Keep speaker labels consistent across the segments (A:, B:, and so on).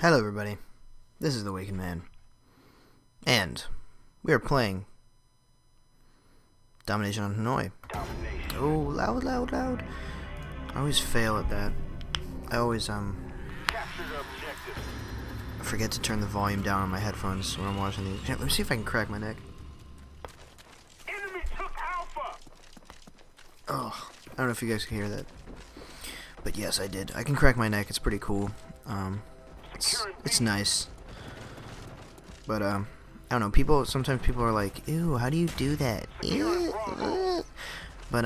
A: Hello everybody, this is the Wakened Man, and we are playing Domination on Hanoi. Oh, loud, loud, loud. I always fail at that. I always, forget to turn the volume down on my headphones when I'm watching these. Let me see if I can crack my neck. Oh, I don't know if you guys can hear that. But yes, I did. I can crack my neck, it's pretty cool. It's nice. But, I don't know, sometimes people are like, ew, how do you do that? Ew. But,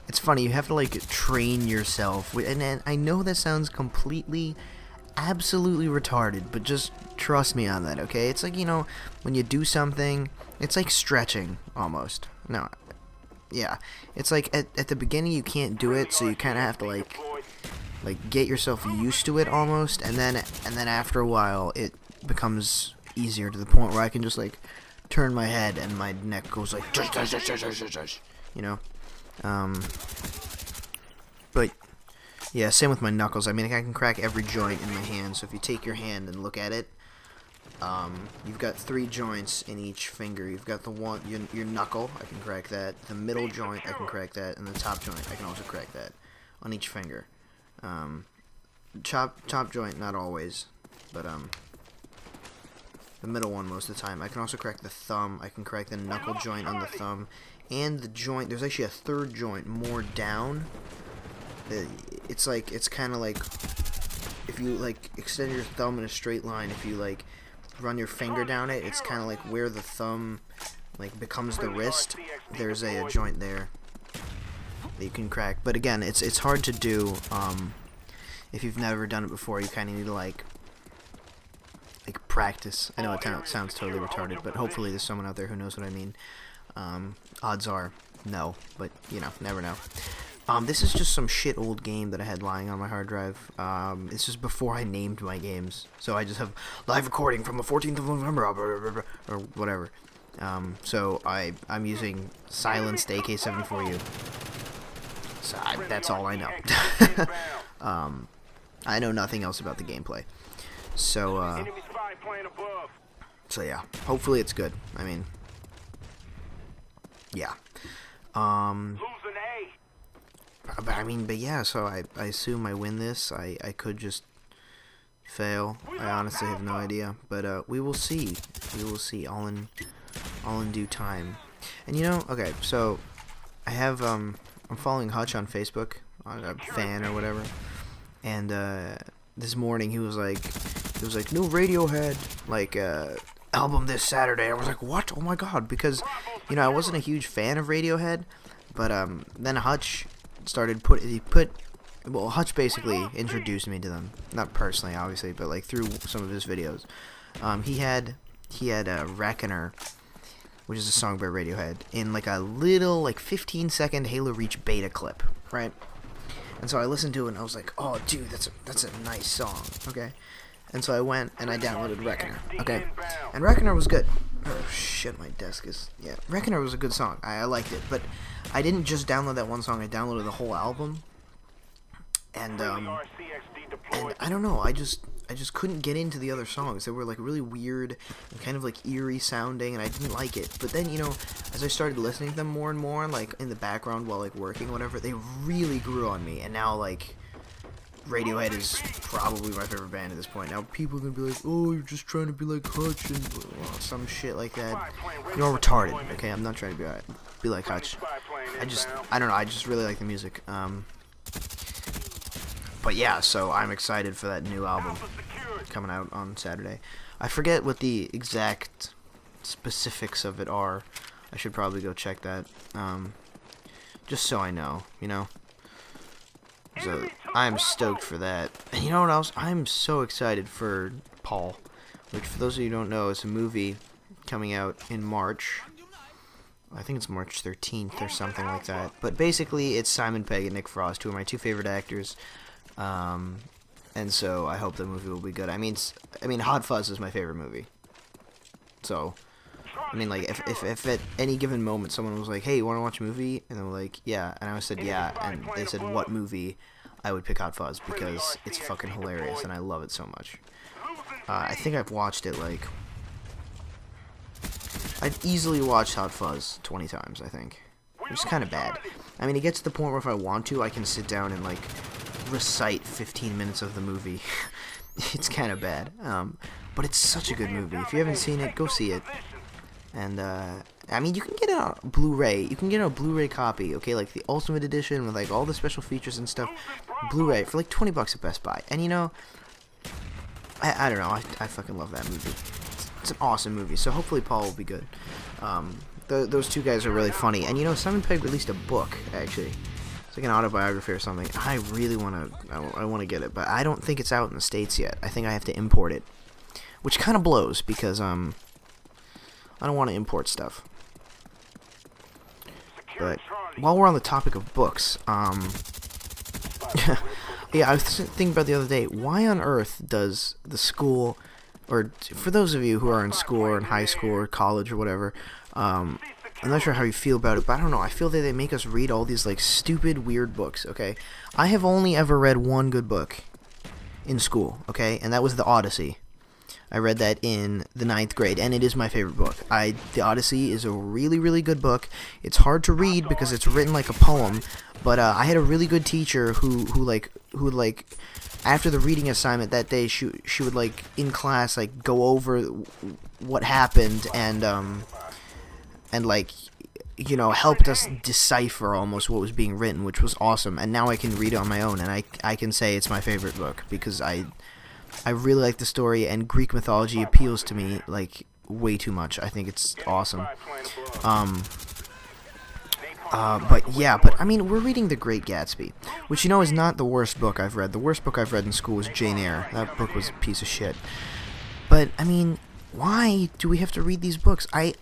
A: it's funny, you have to, like, train yourself. And I know that sounds absolutely retarded, but just trust me on that, okay? It's like, you know, when you do something, it's like stretching, almost. No, yeah. It's like, at the beginning you can't do it, so you kind of have to, like get yourself used to it almost, and then after a while it becomes easier to the point where I can just like turn my head and my neck goes like you know. But yeah, same with my knuckles. I mean, I can crack every joint in my hand. So if you take your hand and look at it, you've got 3 joints in each finger. You've got the one, your knuckle, I can crack that. The middle joint, I can crack that, and the top joint, I can also crack that on each finger. Top joint, not always, but the middle one most of the time. I can also crack the thumb. I can crack the knuckle joint on the thumb, and the joint. There's actually a third joint more down. It's kind of like if you like extend your thumb in a straight line. If you like run your finger down it, it's kind of like where the thumb like becomes the wrist. There's a joint there that you can crack, but again, it's hard to do if you've never done it before. You kind of need to like practice. I know it sounds totally retarded, but hopefully there's someone out there who knows what I mean. Odds are no, but you know, never know. This is just some shit old game that I had lying on my hard drive. It's just before I named my games, so I just have live recording from the 14th of November or whatever. So I'm using silenced AK-74U. So that's all I know. I know nothing else about the gameplay. So yeah, hopefully it's good. I mean, yeah. But yeah, so I assume I win this. I could just fail. I honestly have no idea, but we will see. We will see, all in due time. And you know, okay, so I have I'm following Hutch on Facebook, on a fan or whatever, and this morning he was like new Radiohead album this Saturday. I was like, what? Oh my god, because you know, I wasn't a huge fan of Radiohead, but then Hutch started Hutch basically introduced me to them, not personally obviously, but like through some of his videos. He had Reckoner, which is a song by Radiohead, in like a little 15-second Halo Reach beta clip, right? And so I listened to it and I was like, oh dude, that's a nice song, okay? And so I went and I downloaded Reckoner, okay? And Reckoner was good. Oh shit, my desk is... Yeah, Reckoner was a good song. I liked it, but I didn't just download that one song, I downloaded the whole album. And I don't know, I just couldn't get into the other songs. They were like really weird and kind of like eerie sounding, and I didn't like it. But then, you know, as I started listening to them more and more, like in the background while like working, whatever, they really grew on me. And now like Radiohead is probably my favorite band at this point. Now people are gonna be like, oh, you're just trying to be like Hutch and some shit like that. You're retarded, okay? I'm not trying to be like Hutch. I don't know, I just really like the music. But yeah, so I'm excited for that new album coming out on Saturday. I forget what the exact specifics of it are. I should probably go check that. Just so I know, you know. So I'm stoked for that. And you know what else? I'm so excited for Paul, which for those of you who don't know, is a movie coming out in March. I think it's March 13th or something like that. But basically, it's Simon Pegg and Nick Frost, who are my 2 favorite actors. And so I hope the movie will be good. I mean, Hot Fuzz is my favorite movie. So, I mean, like, if at any given moment someone was like, hey, you want to watch a movie? And they were like, yeah. And I said, yeah. And they said, what movie? I would pick Hot Fuzz because it's fucking hilarious and I love it so much. I think I've watched it like... I've easily watched Hot Fuzz 20 times, I think. Which is kind of bad. I mean, it gets to the point where if I want to, I can sit down and, like, recite 15 minutes of the movie. It's kind of bad. But it's such a good movie. If you haven't seen it, go see it. And, I mean, you can get it on Blu-ray. You can get a Blu-ray copy, okay? Like, the Ultimate Edition with, like, all the special features and stuff. Blu-ray for, like, 20 bucks at Best Buy. And, you know, I don't know. I fucking love that movie. It's an awesome movie. So hopefully Paul will be good. Those two guys are really funny. And, you know, Simon Pegg released a book, actually. It's like an autobiography or something. I really want to... I want to get it. But I don't think it's out in the States yet. I think I have to import it. Which kind of blows because, I don't want to import stuff. But while we're on the topic of books, yeah, I was thinking about the other day, why on earth does the school, or for those of you who are in school or in high school or college or whatever, I'm not sure how you feel about it, but I don't know, I feel that they make us read all these, like, stupid, weird books, okay? I have only ever read one good book in school, okay? And that was The Odyssey. I read that in the 9th grade, and it is my favorite book. The Odyssey is a really, really good book. It's hard to read because it's written like a poem, but I had a really good teacher who after the reading assignment that day, she would, like, in class, like, go over what happened and like, you know, helped us decipher almost what was being written, which was awesome. And now I can read it on my own, and I can say it's my favorite book because I really like the story, and Greek mythology appeals to me, like, way too much. I think it's awesome. But I mean, we're reading The Great Gatsby, which, you know, is not the worst book I've read. The worst book I've read in school was Jane Eyre. That book was a piece of shit. But, I mean, why do we have to read these books? I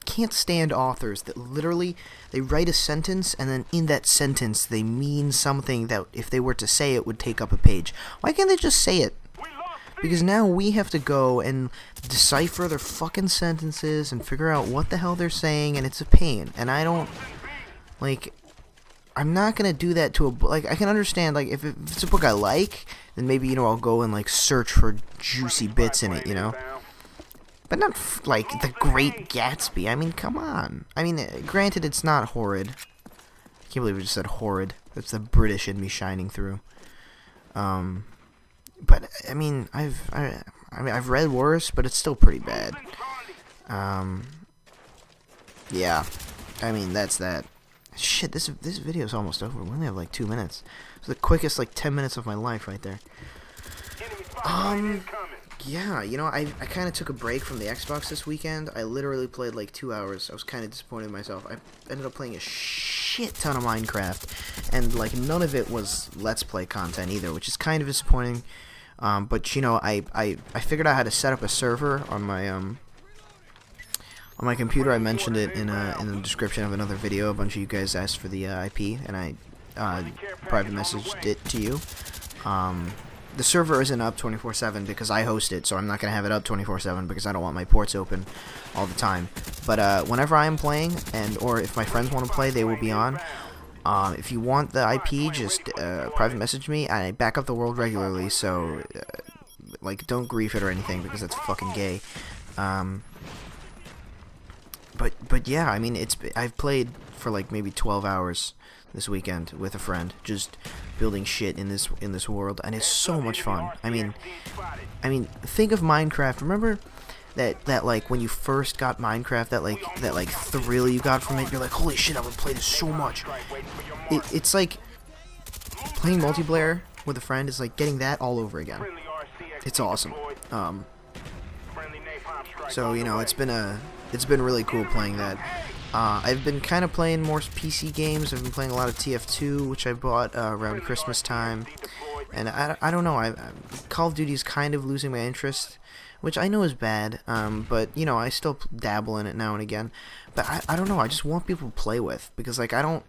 A: can't stand authors that literally, they write a sentence, and then in that sentence they mean something that if they were to say it would take up a page. Why can't they just say it? Because now we have to go and decipher their fucking sentences and figure out what the hell they're saying, and it's a pain. And I don't, like, I'm not going to do that to a book. Like, I can understand, like, if it's a book I like, then maybe, you know, I'll go and, like, search for juicy bits in it, you know? But not, like, The Great Gatsby. I mean, come on. I mean, granted, it's not horrid. I can't believe we just said horrid. That's the British in me shining through. But I mean, I've read worse, but it's still pretty bad. Yeah. I mean, that's that. Shit, this video's almost over. We only have like 2 minutes. It's the quickest like 10 minutes of my life right there. Yeah, you know, I kind of took a break from the Xbox this weekend. I literally played like 2 hours. I was kind of disappointed in myself. I ended up playing a shit ton of Minecraft, and like none of it was Let's Play content either, which is kind of disappointing. But you know, I figured out how to set up a server on my computer. I mentioned it in the description of another video. A bunch of you guys asked for the IP, and I private messaged it to you. The server isn't up 24/7 because I host it, so I'm not gonna have it up 24/7 because I don't want my ports open all the time. But whenever I am playing, or if my friends want to play, they will be on. If you want the IP, just private message me. I back up the world regularly, so like, don't grief it or anything because that's fucking gay. But yeah, I mean, I've played for like maybe 12 hours this weekend with a friend, just building shit in this world, and it's so much fun. I mean, think of Minecraft. Remember that like when you first got Minecraft, that like thrill you got from it. You're like, holy shit, I would play this so much. It's like playing multiplayer with a friend is like getting that all over again. It's awesome. So you know, it's been really cool playing that. I've been kind of playing more PC games. I've been playing a lot of TF2, which I bought around Christmas time. And I don't know, Call of Duty is kind of losing my interest, which I know is bad, but, you know, I still dabble in it now and again. But I don't know, I just want people to play with, because, like, I don't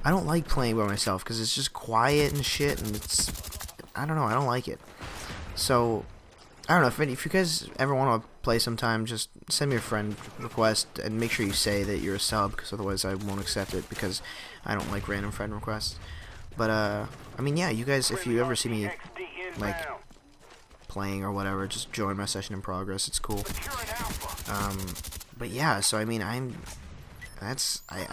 A: like playing by myself, because it's just quiet and shit, and I don't know, I don't like it. So, I don't know, if you guys ever want to play sometime, just send me a friend request, and make sure you say that you're a sub, because otherwise I won't accept it, because I don't like random friend requests. But I mean, yeah, you guys, if you ever see me like playing or whatever, just join my session in progress. It's cool. But yeah, so I mean, I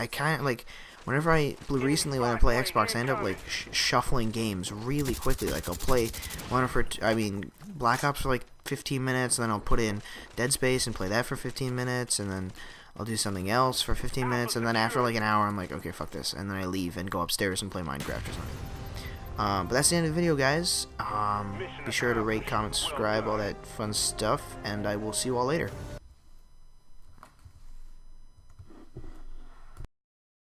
A: kind of like, whenever recently when I play Xbox, I end up like shuffling games really quickly. Like I'll play one for, I mean, Black Ops for like 15 minutes, and then I'll put in Dead Space and play that for 15 minutes, and then I'll do something else for 15 minutes, and then after like an hour, I'm like, okay, fuck this, and then I leave and go upstairs and play Minecraft or something. But that's the end of the video, guys. Be sure to rate, comment, subscribe, all that fun stuff, and I will see you all later.